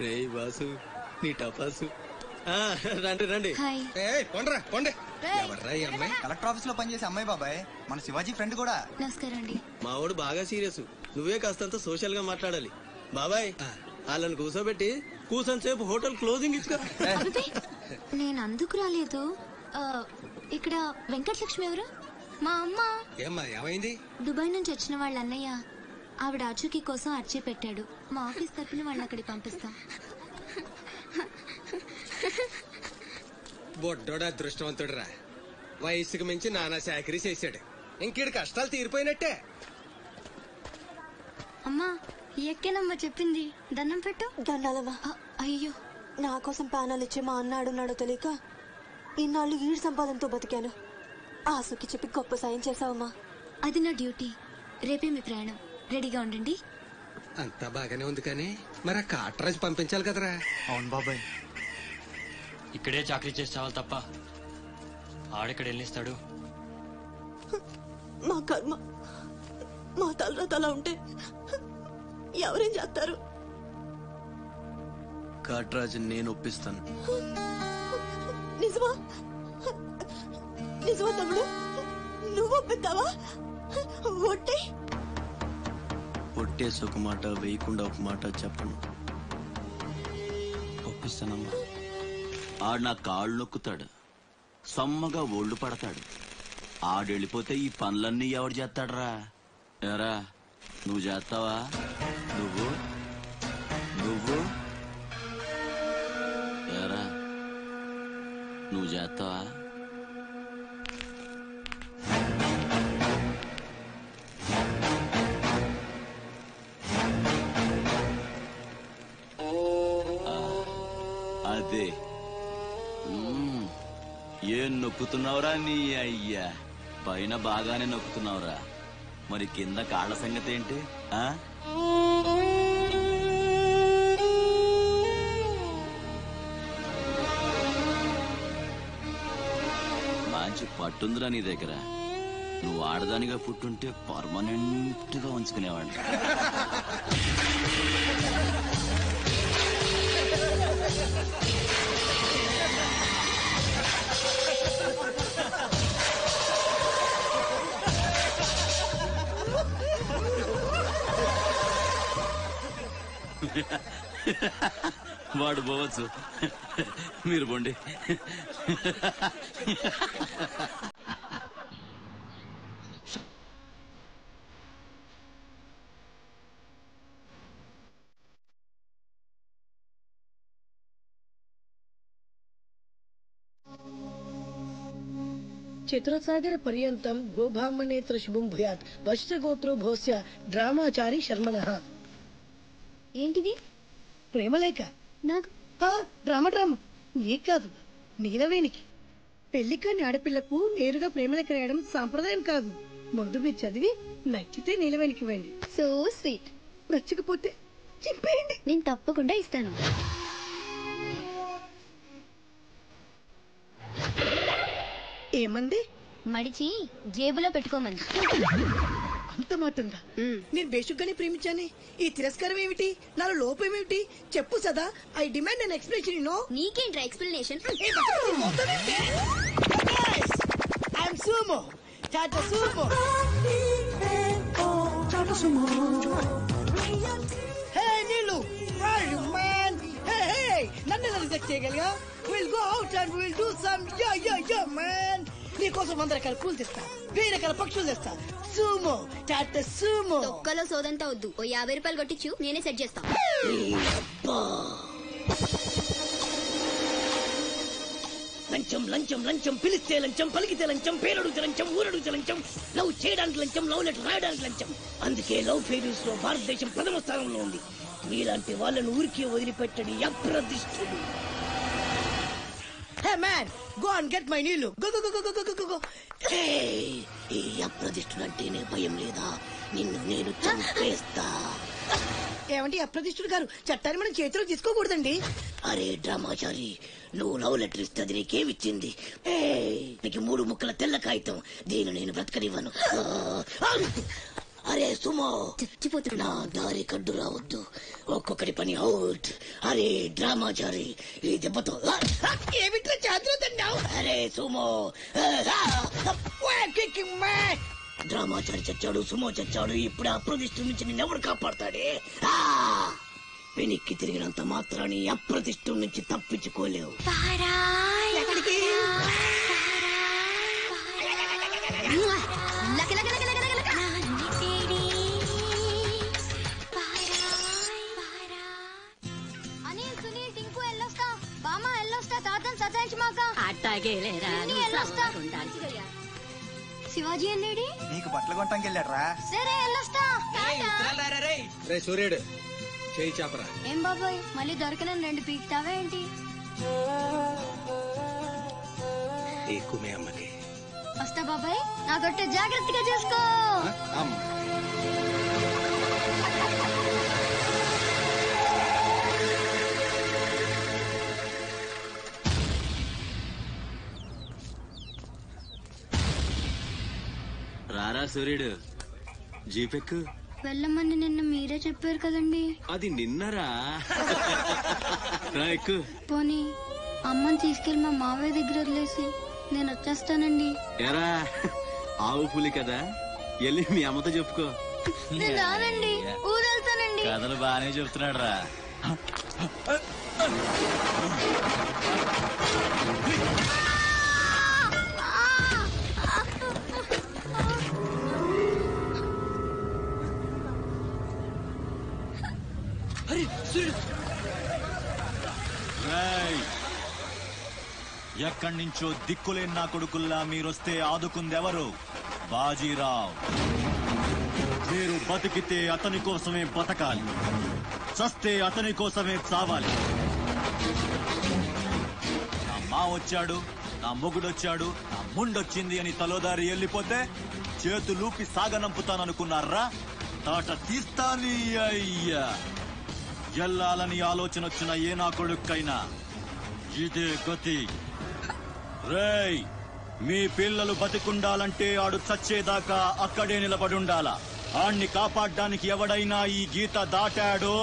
రే వాసు నీ టపాసు రండి రండి. పొండ్రా పొండి. ఎవర్రా ఈ అమ్మాయి? కలెక్టర్ ఆఫీస్ లో పనిచేసే అమ్మాయి బాబాయ్, మన శివాజీ ఫ్రెండ్ కూడా. నమస్కారం అండి. మావాడు బాగా సీరియస్, నువ్వే కాస్తంత సోషల్ గా మాట్లాడాలి. బాబాయ్ వాళ్ళని కూర్చోబెట్టి కూర్చొని సేపు హోటల్ క్లోజింగ్ ఇచ్చుకో. నేను అందుకు రాలేదు. ఇక్కడ వెంకటలక్ష్మి ఎవరు? మా అమ్మ. ఏమ్మా ఏమైంది? దుబాయ్ నుంచి వచ్చిన వాళ్ళ అన్నయ్య ఆవిడ ఆచూకీ కోసం అర్చీ పెట్టాడు. మా ఆఫీస్ తరఫున వాళ్ళని అక్కడికి పంపిస్తాం. బొడ్డోడు అదృష్టవంతుడురా, వయసుకు మించి నానా చాకరీ చేశాడు. ఇంకీడి కష్టాలు తీరిపోయినట్టే. అమ్మా ఎక్కేనమ్మా చెప్పింది, దండం పెట్టు. దండాలమ్మా. అయ్యో, నా కోసం ప్రాణాలు ఇచ్చే మా అన్నాడున్నాడో తెలియక ఇన్నాళ్ళు ఈడు సంపాదనతో బతికాను. ఆసుకి చెప్పి గొప్ప సాయం చేసావమ్మా. అది నా డ్యూటీ. రేపే మీ ప్రయాణం, రెడీగా ఉండండి. అంతా బాగానే ఉంది కానీ మరి ఆ కాటరాజు పంపించాలి కదరా. అవును బాబాయ్, ఇక్కడే చాకరీ చేసి చావాలి తప్ప ఆడెక్కడ వెళ్ళిస్తాడు. మా కర్మ, మా తలరాత అలా ఉంటే ఎవరేం చేస్తారు? కాట్రాజు నేను ఒప్పిస్తాను. నిజమా? నిజమా తమ్ముడు? నువ్వు ఒప్పిస్తావా? ఒట్టే ఒట్టేసి ఒక మాట, వేయకుండా ఒక మాట చెప్పను. ఒప్పిస్తానమ్మా. ఆడు నా కాళ్ళు నొక్కుతాడు, సమ్మగా ఒళ్ళు పడతాడు. ఆడెళ్ళిపోతే ఈ పనులన్నీ ఎవడు చేస్తాడరా? ఎరా నువ్వు చేస్తావా? నువ్వు నువ్వు ఎరా నువ్వు చేస్తావా? అదే ఏం నొక్కుతున్నావురా నీ అయ్యా? పైన బాగానే నొక్కుతున్నావురా, మరి కింద కాళ్ళ సంగతి ఏంటి? మంచి పట్టుందిరా నీ దగ్గర. నువ్వు ఆడదానిగా పుట్టుంటే పర్మనెంట్ గా ఉంచుకునేవాడిని. వాడు పోవచ్చు, మీరు పోండి. చిత్రసాగర పర్యంతం గోబ్రాహ్మణేత్ర శుభం భూయాత్. వశిష్ఠ గోత్రో భోస్య డ్రామాచారి శర్మణః. ఏంటిది? ప్రేమలేఖ. నాకు డ్రామా నీకు కాదు, నీలవేణికి. పెళ్లి కాని ఆడపిల్లకు నేరుగా ప్రేమలేఖ రాయడం సాంప్రదాయం కాదు. ముందు మీరు చదివి నచ్చితే నీలవేణికి ఇవ్వండి. So sweet. నచ్చకపోతే చెప్పేయండి, నేను తప్పకుండా ఇస్తాను. ఏమంది? మడిచి జేబులో పెట్టుకోమంది. అంత మాటంగా? నేను బేషుగ్గానే ప్రేమించానే, ఈ తిరస్కారం ఏమిటి? నాలో లోపం ఏమిటి? చెప్పు Sada. I demand an explanation. No నీకేంట్రా explanation? I'm sumo, Tata sumo. Hey Neelu, where are you man? Hey, నన్ను రిజెక్ట్ చేయగలిగా? We'll go out and we'll do some yeah man. నీకోసం 100 రకాల పూలు తెస్తా, 1000 రకాల పక్షులు తెస్తా. Sumo, Tata Sumo. తొక్కలో సోదంతా వద్దు, ఓ 50 రూపాయలు కొట్టించు, నేనే సెట్ చేస్తా. లంచం లంచం లంచం, పిలిస్తే లంచం, పలికితే లంచం, పేరడుగుతే లంచం, ఊరడుగుతే లంచం, లవ్ చేయడానికి లంచం, లవ్ లెటర్ రాయడానికి లంచం. అందుకే లవ్ ఫెయిల్యూర్స్ లో భారతదేశం ప్రథమ స్థానంలో ఉంది. మీలాంటి వాళ్ళను ఊరికి వదిలిపెట్టడి అప్రదిష్టుడు. Hey man, go and get my నీళ్ళు. Go. ఈ అప్రదిష్టుడు అంటేనే భయం లేదా? నిన్ను నేను చంపేస్తా. ఏమంటే అప్రదిష్టుడు గారు, చట్టాన్ని మనం చేతిలో తీసుకోకూడదండి. అరే డ్రామాచారి, నువ్వు లవ్ లెటర్ ఇస్తే అది నీకేమిచ్చింది? నీకు 3 ముక్కల తెల్ల కాగితం. దీన్ని నేను బ్రతకనివ్వను. అరే సుమో చచ్చిపోతున్నా. నా దారి కడ్డు రావద్దు. ఒక్కొక్కటి పని అవుట్. అరే డ్రామాచారి ఈ దెబ్బతో ఏమిట్రా చాతురుతున్నావు? అరే సుమో డ్రామాచారి చచ్చాడు, సుమో చచ్చాడు. ఇప్పుడు అప్రతిష్ఠ నుంచి నిన్నెవడు కాపాడతాడే? వెనక్కి తిరిగినంత మాత్రాన్ని అప్రతిష్ఠ నుంచి తప్పించుకోలేవు. ఎక్కడికి? అనిల్, సునీల్, టింకు ఎల్లొస్తా. బామ్మ ఎల్లొస్తా. తాతను సతాయించమాక. అట్టాగేలేరా ఎల్లొస్తా. శివాజీ అన్నేడి నీకు బట్టలు కొనటానికి వెళ్ళాడ్రా. సరే ఎల్లొస్తా. రే సూర్యుడు చేయి చాపరా. ఏం బాబాయ్, మళ్ళీ దొరకనని 2 పీకుతావా ఏంటి? ఎక్కువే అమ్మకి. వస్తా బాబాయ్, నా గొట్టె జాగ్రత్తగా చూసుకో. రారా సూర్యుడు, జీపెక్కు. వెళ్ళమని నిన్న మీరే చెప్పారు కదండి. అది నిన్నరా. ఎక్కు. పోనీ అమ్మని తీసుకెళ్లి మా మావయ్య దగ్గర వదిలేసి నేను వచ్చేస్తానండి. ఎరా ఆవు పులి కదా, వెళ్ళి మీ అమ్మతో చెప్పుకో. నేను రానండి, ఊరెళ్తానండి. కథలు బానే చెప్తున్నాడు రా. ఎక్కడి నుంచో దిక్కులేని నా కొడుకుల్లా మీరొస్తే ఆదుకుందెవరు? బాజీరావ్. మీరు బతికితే అతని కోసమే బతకాలి, చస్తే అతని కోసమే చావాలి. నా మా వచ్చాడు, నా మొగుడొచ్చాడు, నా ముండొచ్చింది అని తలోదారి వెళ్ళిపోతే చేతులూపి సాగనంపుతాననుకున్నారా? తాట తీస్తాని అయ్యా. ఎల్లాలని ఆలోచన వచ్చిన ఏ నా కొడుక్కైనా ఇదే గతి. రేయ్, మీ పిల్లలు బతికుండాలంటే ఆడు చచ్చేదాకా అక్కడే నిలబడుండాలా. ఆణ్ణి కాపాడ్డానికి ఎవడైనా ఈ గీత దాటాడో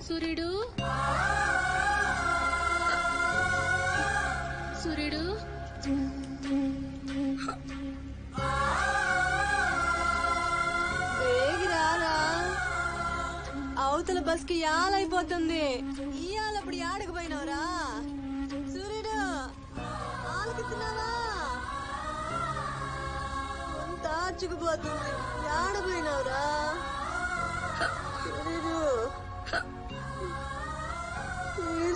సూర్యుడు, సూర్యుడు, వేగిరారా, అవతల బస్ కి యాలైపోతుంది. ఇయాలప్పుడు ఆడకపోయినవరా సూర్యుడు? ఆలకిస్తున్నావా? అంత ఆచుకుపోతుంది. ఆడపోయినవరా సూర్యుడు?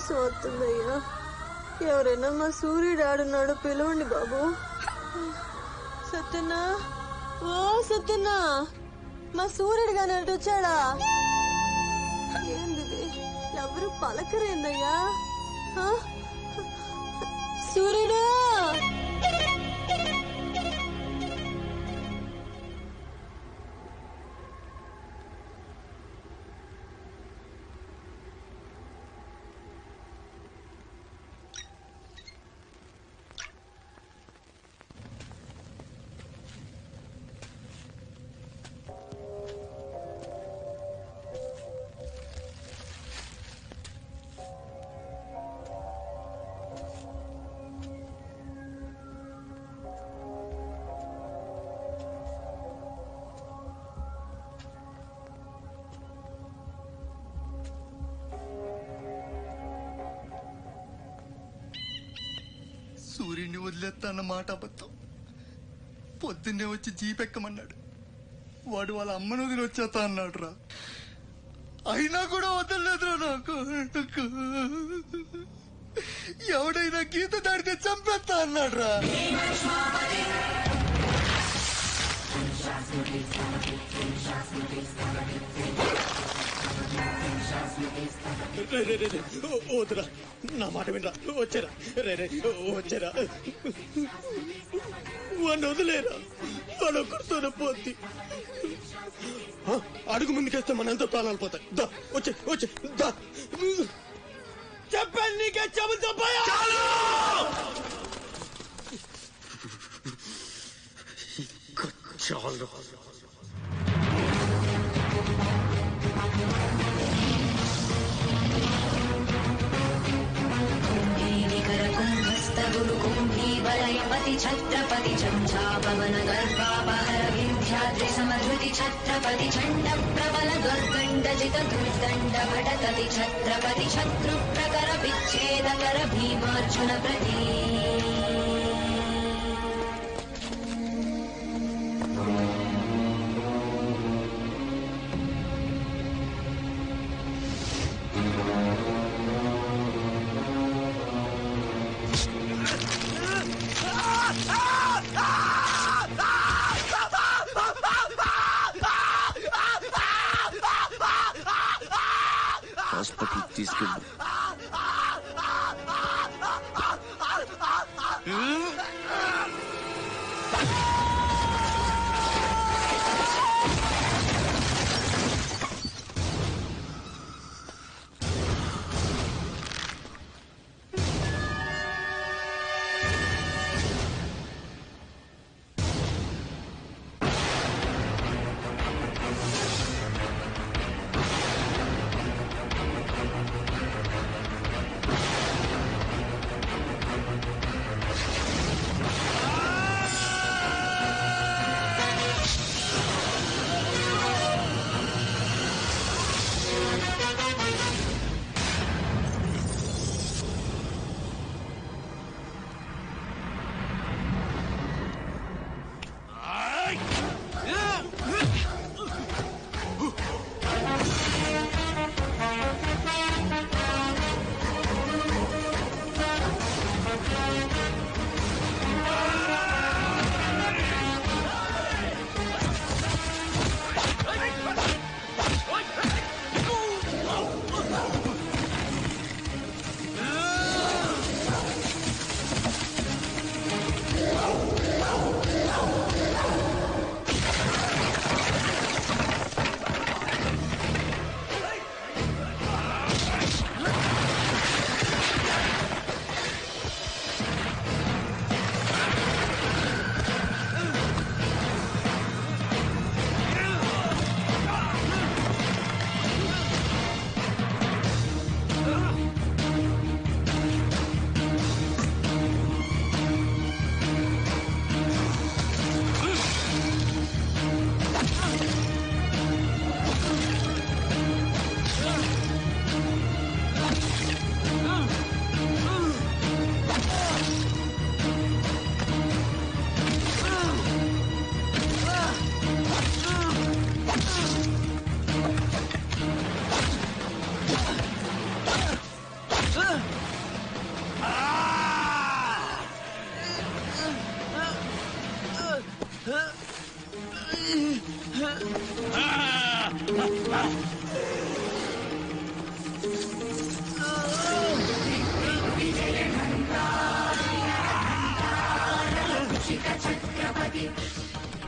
సోతుందయ్యా, ఎవరైనా మా సూర్యుడు ఆడున్నాడు పిలవండి బాబు. సత్యన్నా, ఓ సత్యన్నా, మా సూర్యుడు గాని అటు వచ్చాడా? ఏంది ఎవరు పలకరేందయ్యా? సూర్యుడు, సూర్యుడిని వదిలేస్తాన్న మాట అబద్ధం. పొద్దున్నే వచ్చి జీపెక్కమన్నాడు. వాడు వాళ్ళ అమ్మను వదిలి వచ్చేస్తా అన్నాడు రా. అయినా కూడా వదలలేదు నాకు. ఎవడైనా గీత దాడితే చంపేస్తా అన్నాడు రా. వద్దురా, నా మాట వినరా. వచ్చారా వచ్చారా, వాడిని వదిలేరా. వాడు ఒక్కడితోనే పోద్ది. అడుగు ముందుకేస్తే మనంతా ప్రాణాలు పోతాయి. దా వచ్చే వచ్చే దా. చెప్పాను నీకే చెబులు తప్పాయా? చాలు. वलयपति छत्रपति झंझापवन गर्भापहर विंध्याद्रि समधृति छत्रपति चंड प्रबल दुर्गंडजित दुर्दंड भटकति छत्रपति शत्रु प्रकर विच्छेदकर भीमार्जुन प्रति హాస్పిటల్ తీసుకెళ్ళు.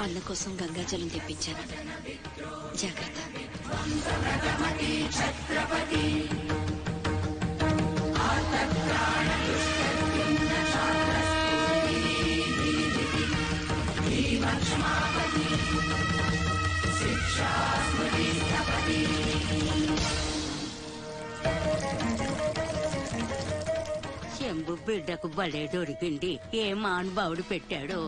అన్న కోసం గంగాజలం తెప్పించాను. జాగ్రత్త. శంభు బిడ్డకు బలే దొరికింది. ఏ మానుభావుడు పెట్టాడు.